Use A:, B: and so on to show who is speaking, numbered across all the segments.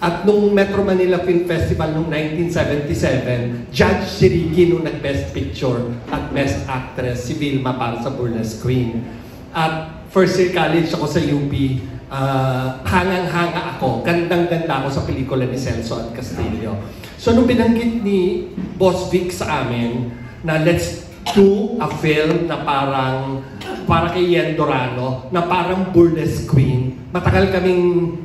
A: At nung Metro Manila Film Festival noong 1977, Judge si Ricky nung nag-Best Picture at Best Actress si Vilma para sa Burlesque Queen. At first year college ako sa UP, hangang-hanga ako, gandang-ganda ako sa pelikula ni Celso at Castillo. So nung binanggit ni Boss Vic sa amin na let's do a film na para kay Yen Dorano, na parang Burlesque Queen, matagal kaming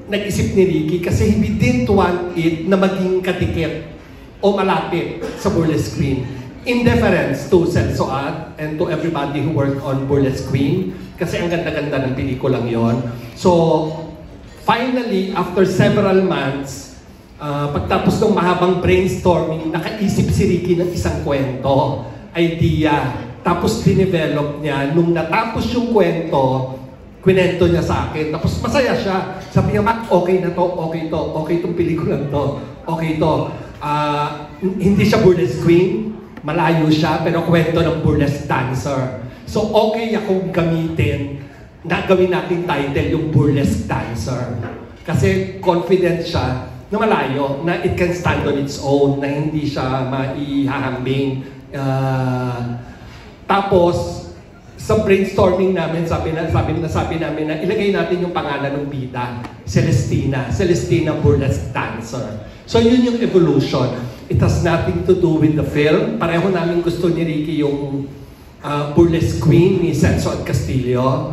A: nag-isip ni Ricky kasi we didn't want it na maging katikip o malapit sa Burlesque Queen. In deference to Celso At and to everybody who worked on Burlesque Queen kasi ang ganda-ganda ng pelikulang yon. So, finally, after several months, pagtapos ng mahabang brainstorming, nakaisip si Ricky ng isang kwento, idea. Tapos dinevelop niya. Nung natapos yung kwento, kwento niya sa akin. Tapos masaya siya. Sabi niya, Mac, okay na to, okay to, okay itong pelikulang to, okay to. Hindi siya Burlesque Queen, malayo siya, pero kwento ng burlesque dancer. So okay akong gamitin, gawin natin title yung Burlesque Dancer. Kasi confident siya na malayo, na it can stand on its own, na hindi siya maihahambing. Tapos, sa brainstorming namin, sabi namin na ilagay natin yung pangalan ng bida, Celestina Burlesque Dancer. So yun yung evolution. It has nothing to do with the film. Pareho namin gusto ni Ricky yung Burlesque Queen ni Celso at Castillo.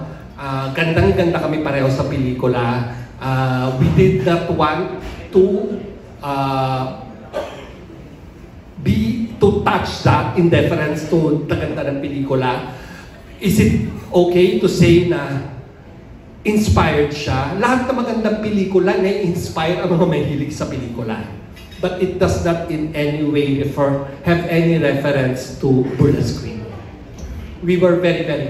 A: Gandang-ganda kami pareho sa pelikula. We did not want to touch that in deference to ganda ng pelikula. Is it okay to say na inspired siya? Lahat ng magandang pelikula na-inspire ang mga mahilig sa pelikula. But it does not in any way have any reference to Burlesque Queen. We were very, very